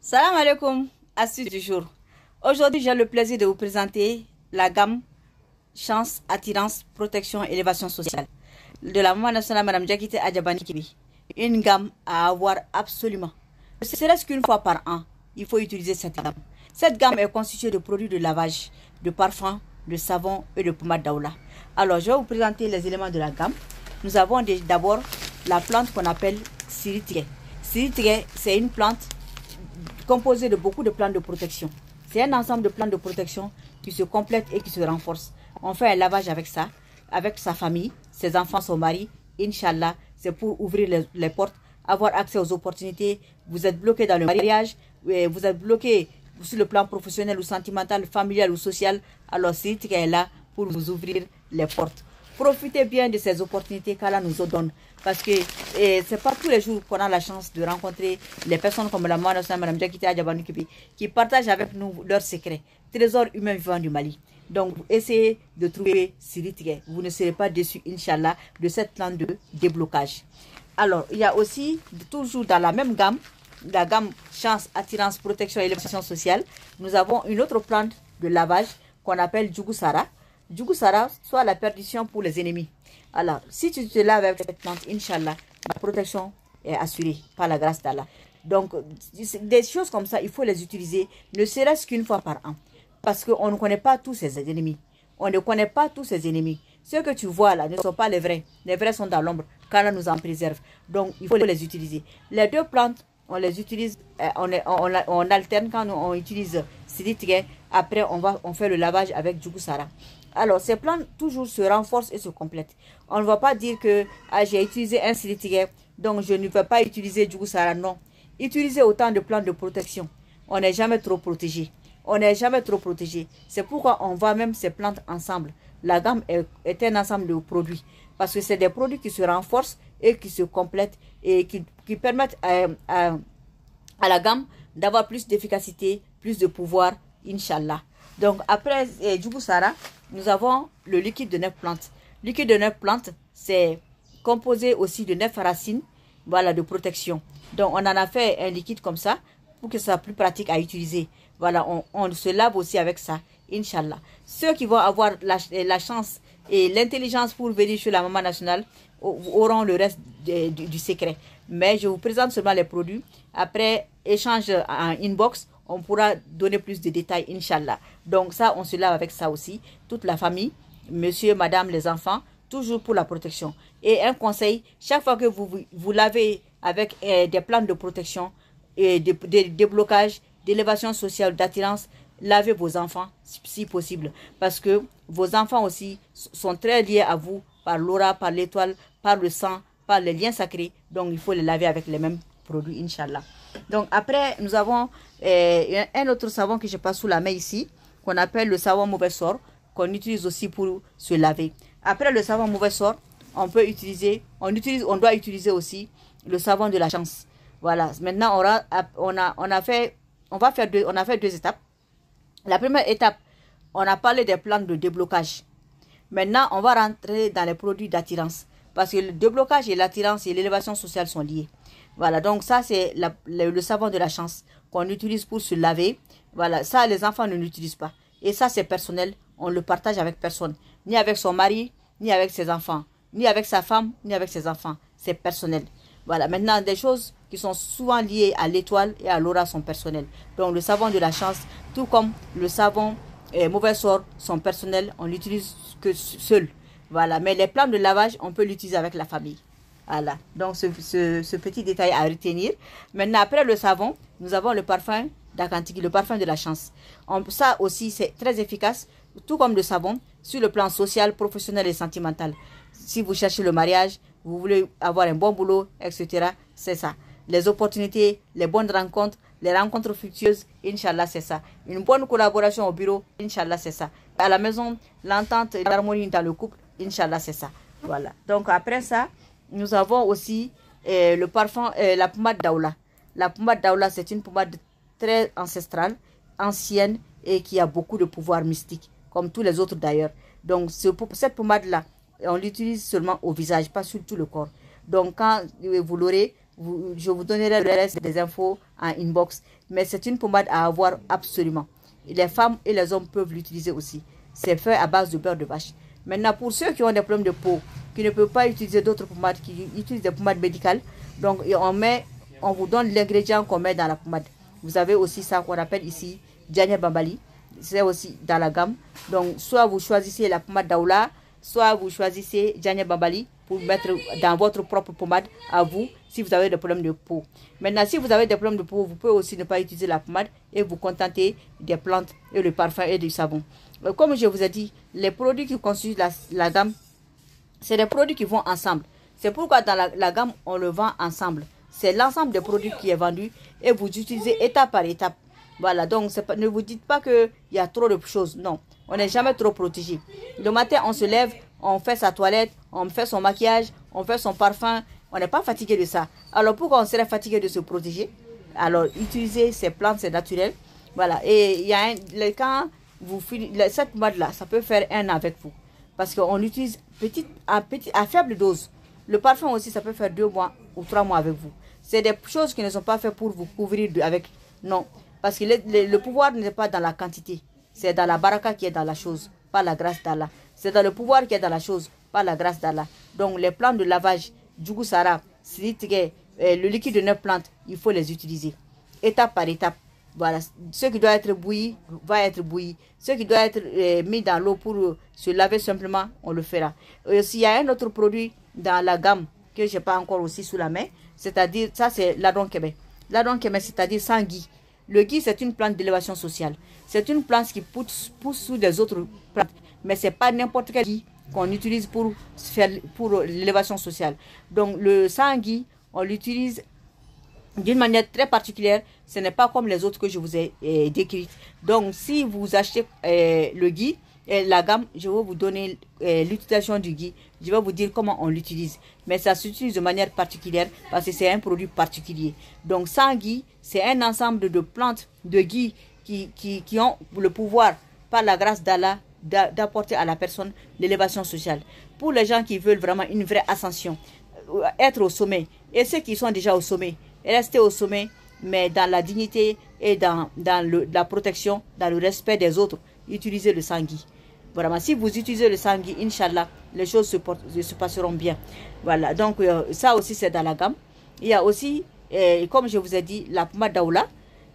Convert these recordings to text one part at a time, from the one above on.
Salam alaikum, astuce du jour. Aujourd'hui, j'ai le plaisir de vous présenter la gamme Chance, Attirance, Protection, Élévation Sociale de la maman nationale Madame Diakité Adjabani Kibi. Une gamme à avoir absolument. Ne serait-ce qu'une fois par an, il faut utiliser cette gamme. Cette gamme est constituée de produits de lavage, de parfums, de savon et de pommade d'aoula. Alors, je vais vous présenter les éléments de la gamme. Nous avons d'abord la plante qu'on appelle Siritige. Siritige, c'est une plante composée de beaucoup de plantes de protection. C'est un ensemble de plantes de protection qui se complètent et qui se renforcent. On fait un lavage avec ça, avec sa famille, ses enfants, son mari. Inch'Allah, c'est pour ouvrir les portes, avoir accès aux opportunités. Vous êtes bloqué dans le mariage, vous êtes bloqué sur le plan professionnel ou sentimental, familial ou social. Alors, Siritige est là pour vous ouvrir les portes. Profitez bien de ces opportunités qu'Allah nous donne. Parce que c'est pas tous les jours qu'on a la chance de rencontrer les personnes comme la Madame Diakité Adjabani Kibi qui partagent avec nous leurs secrets. Trésor humain vivant du Mali. Donc, essayez de trouver Siritige. Vous ne serez pas déçus, Inch'Allah, de cette plante de déblocage. Alors, il y a aussi, toujours dans la même gamme, la gamme Chance, Attirance, Protection et Élévation Sociale, nous avons une autre plante de lavage qu'on appelle Djougou-Sara. Djougou-Sara, soit la perdition pour les ennemis. Alors, si tu te laves avec cette plante, Inch'Allah, la protection est assurée par la grâce d'Allah. Donc, des choses comme ça, il faut les utiliser, ne serait-ce qu'une fois par an. Parce qu'on ne connaît pas tous ces ennemis. On ne connaît pas tous ces ennemis. Ceux que tu vois là ne sont pas les vrais. Les vrais sont dans l'ombre. qu'Allah nous en préserve. Donc, il faut les utiliser. Les deux plantes, on les utilise, on alterne quand on utilise Siritige. Après, on fait le lavage avec Djougou-Sara. Alors, ces plantes toujours se renforcent et se complètent. On ne va pas dire que j'ai utilisé un Siritige, donc je ne peux pas utiliser Djougou-Sara. Non. Utilisez autant de plantes de protection. On n'est jamais trop protégé. On n'est jamais trop protégé. C'est pourquoi on voit même ces plantes ensemble. La gamme est un ensemble de produits. Parce que c'est des produits qui se renforcent et qui se complètent et qui permettent à la gamme d'avoir plus d'efficacité, plus de pouvoir, Inch'Allah. Donc, après Djougou-Sara, nous avons le liquide de 9 plantes. Le liquide de 9 plantes, c'est composé aussi de 9 racines, voilà, de protection. Donc, on en a fait un liquide comme ça pour que ce soit plus pratique à utiliser. Voilà, on se lave aussi avec ça, Inch'Allah. Ceux qui vont avoir la chance et l'intelligence pour venir chez la maman nationale auront le reste du secret. Mais je vous présente seulement les produits. Après échange en inbox, on pourra donner plus de détails, Inch'Allah. Donc ça, on se lave avec ça aussi. Toute la famille, monsieur, madame, les enfants, toujours pour la protection. Et un conseil, chaque fois que vous lavez avec des plantes de protection, et de déblocage, d'élévation sociale, d'attirance, lavez vos enfants si possible. Parce que vos enfants aussi sont très liés à vous par l'aura, par l'étoile, par le sang, par les liens sacrés. Donc il faut les laver avec les mêmes produits, Inch'Allah. Donc après, nous avons un autre savon que je passe sous la main ici, qu'on appelle le savon mauvais sort, qu'on utilise aussi pour se laver. Après le savon mauvais sort, on peut utiliser, on doit utiliser aussi le savon de la chance. Voilà, maintenant on a fait deux étapes. La première étape, on a parlé des plantes de déblocage. Maintenant, on va rentrer dans les produits d'attirance. Parce que le déblocage et l'attirance et l'élévation sociale sont liés. Voilà, donc ça c'est le savon de la chance qu'on utilise pour se laver. Voilà, ça les enfants ne l'utilisent pas. Et ça c'est personnel, on le partage avec personne. Ni avec son mari, ni avec ses enfants. Ni avec sa femme, ni avec ses enfants. C'est personnel. Voilà, maintenant des choses qui sont souvent liées à l'étoile et à l'aura sont personnelles. Donc le savon de la chance, tout comme le savon mauvais sort sont personnels, on l'utilise que seul. Voilà, mais les plantes de lavage, on peut l'utiliser avec la famille. Voilà, donc ce petit détail à retenir. Maintenant, après le savon, nous avons le parfum d'Akantiki, le parfum de la chance. Ça aussi, c'est très efficace, tout comme le savon, sur le plan social, professionnel et sentimental. Si vous cherchez le mariage, vous voulez avoir un bon boulot, etc., c'est ça. Les opportunités, les bonnes rencontres, les rencontres fructueuses, Inch'Allah, c'est ça. Une bonne collaboration au bureau, Inch'Allah, c'est ça. À la maison, l'entente et l'harmonie dans le couple, Inch'Allah, c'est ça. Voilà. Donc, après ça, nous avons aussi le parfum, la pommade d'aoula. La pommade d'aoula, c'est une pommade très ancestrale, ancienne et qui a beaucoup de pouvoir mystique, comme tous les autres d'ailleurs. Donc, cette pommade-là, on l'utilise seulement au visage, pas sur tout le corps. Donc, quand vous l'aurez, je vous donnerai le reste des infos en inbox. Mais c'est une pommade à avoir absolument. Les femmes et les hommes peuvent l'utiliser aussi. C'est fait à base de beurre de vache. Maintenant, pour ceux qui ont des problèmes de peau, qui ne peuvent pas utiliser d'autres pommades, qui utilisent des pommades médicales, donc on vous donne l'ingrédient qu'on met dans la pommade. Vous avez aussi ça qu'on appelle ici Djanya Bambali. C'est aussi dans la gamme. Donc, soit vous choisissez la pommade Daoula, soit vous choisissez Djanya Bambali pour mettre dans votre propre pommade à vous si vous avez des problèmes de peau. Maintenant, si vous avez des problèmes de peau, vous pouvez aussi ne pas utiliser la pommade et vous contenter des plantes et le parfum et du savon. Comme je vous ai dit, les produits qui constituent la gamme, c'est des produits qui vont ensemble. C'est pourquoi dans la gamme, on le vend ensemble. C'est l'ensemble des produits qui est vendu et vous utilisez étape par étape. Voilà, donc ne vous dites pas qu'il y a trop de choses. Non, on n'est jamais trop protégé. Le matin, on se lève, on fait sa toilette, on fait son maquillage, on fait son parfum. On n'est pas fatigué de ça. Alors pourquoi on serait fatigué de se protéger? Alors utilisez ces plantes, c'est naturel. Voilà, et il y a quand vous finissez cette pommade-là, ça peut faire 1 an avec vous. Parce qu'on l'utilise à faible dose. Le parfum aussi, ça peut faire 2 mois ou 3 mois avec vous. C'est des choses qui ne sont pas faites pour vous couvrir avec. Non. Parce que le pouvoir n'est pas dans la quantité. C'est dans la baraka qui est dans la chose, pas la grâce d'Allah. C'est dans le pouvoir qui est dans la chose, pas la grâce d'Allah. Donc les plantes de lavage, Djougou-Sara, Silitige, le liquide de 9 plantes, il faut les utiliser. Étape par étape. Voilà. Ce qui doit être bouilli, va être bouilli. Ce qui doit être mis dans l'eau pour se laver simplement, on le fera. S'il y a un autre produit dans la gamme que je n'ai pas encore aussi sous la main, c'est-à-dire, ça c'est l'adon kébé. L'adon kébé, c'est-à-dire sans gui. Le gui, c'est une plante d'élévation sociale. C'est une plante qui pousse sous des autres plantes. Mais ce n'est pas n'importe quel gui qu'on utilise pour l'élévation sociale. Donc, le sang-gui, on l'utilise d'une manière très particulière. Ce n'est pas comme les autres que je vous ai décrites. Donc, si vous achetez le gui, la gamme, je vais vous donner l'utilisation du gui. Je vais vous dire comment on l'utilise. Mais ça s'utilise de manière particulière parce que c'est un produit particulier. Donc, sans gui, c'est un ensemble de plantes de gui qui ont le pouvoir, par la grâce d'Allah, d'apporter à la personne l'élévation sociale. Pour les gens qui veulent vraiment une vraie ascension, être au sommet, et ceux qui sont déjà au sommet, rester au sommet, mais dans la dignité et dans la protection, dans le respect des autres, utilisez le sangui. Vraiment, si vous utilisez le sangui, Inch'Allah, les choses se passeront bien. Voilà, donc ça aussi c'est dans la gamme. Il y a aussi, comme je vous ai dit, la pommade Daoula.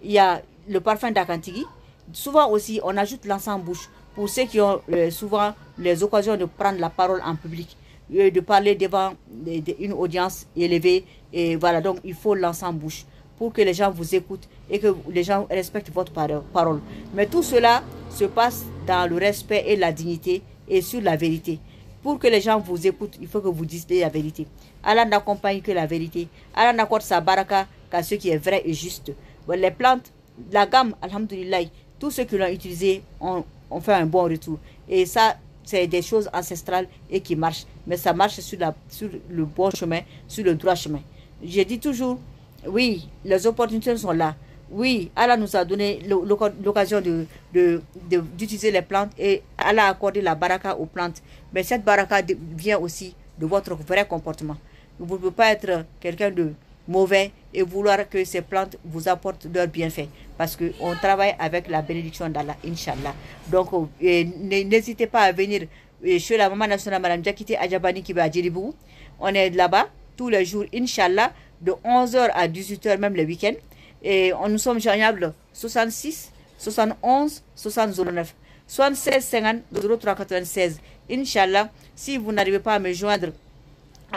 Il y a le parfum d'Akantigi. Souvent aussi, on ajoute l'encens en bouche. Pour ceux qui ont souvent les occasions de prendre la parole en public, de parler devant une audience élevée. Et voilà, donc il faut l'encens en bouche pour que les gens vous écoutent et que les gens respectent votre parole. Mais tout cela se passe dans le respect et la dignité et sur la vérité. Pour que les gens vous écoutent, il faut que vous disiez la vérité. Allah n'accompagne que la vérité. Allah n'accorde sa baraka qu'à ce qui est vrai et juste. Les plantes, la gamme, alhamdulillah, tous ceux qui l'ont utilisé ont fait un bon retour. Et ça, c'est des choses ancestrales et qui marchent. Mais ça marche sur le bon chemin, sur le droit chemin. Je dis toujours, oui, les opportunités sont là. Oui, Allah nous a donné l'occasion d'utiliser les plantes et Allah a accordé la baraka aux plantes. Mais cette baraka vient aussi de votre vrai comportement. Vous ne pouvez pas être quelqu'un de mauvais et vouloir que ces plantes vous apportent leurs bienfaits. Parce qu'on travaille avec la bénédiction d'Allah, Inch'Allah. Donc, n'hésitez pas à venir chez la Maman Nationale, Madame Diakité Adjabani qui va à Djilibou. On est là-bas tous les jours, Inch'Allah, de 11h à 18h, même le week-end. Et nous sommes joignables 66 71 60 09 76 50 03 96. Inch'Allah, si vous n'arrivez pas à me joindre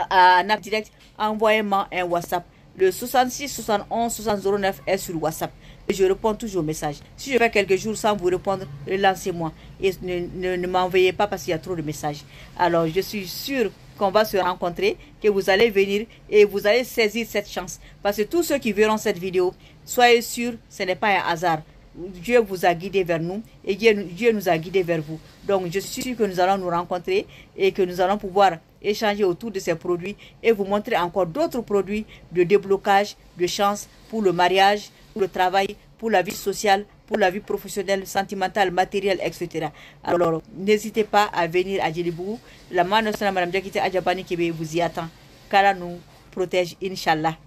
à NAP Direct, envoyez-moi un WhatsApp. Le 66 71 60 09 est sur WhatsApp. Et je réponds toujours aux messages. Si je fais quelques jours sans vous répondre, relancez-moi. Et ne m'envoyez pas parce qu'il y a trop de messages. Alors, je suis sûre qu'on va se rencontrer, que vous allez venir et vous allez saisir cette chance. Parce que tous ceux qui verront cette vidéo, soyez sûrs, ce n'est pas un hasard. Dieu vous a guidé vers nous et Dieu nous a guidés vers vous. Donc, je suis sûre que nous allons nous rencontrer et que nous allons pouvoir échanger autour de ces produits et vous montrer encore d'autres produits de déblocage, de chance pour le mariage, pour le travail, pour la vie sociale, pour la vie professionnelle, sentimentale, matérielle, etc. Alors, n'hésitez pas à venir à Djilibou. La Maman Nationale, Madame Diakité Adjabani qui vous y attend. Qu'Allah nous protège, Inch'Allah.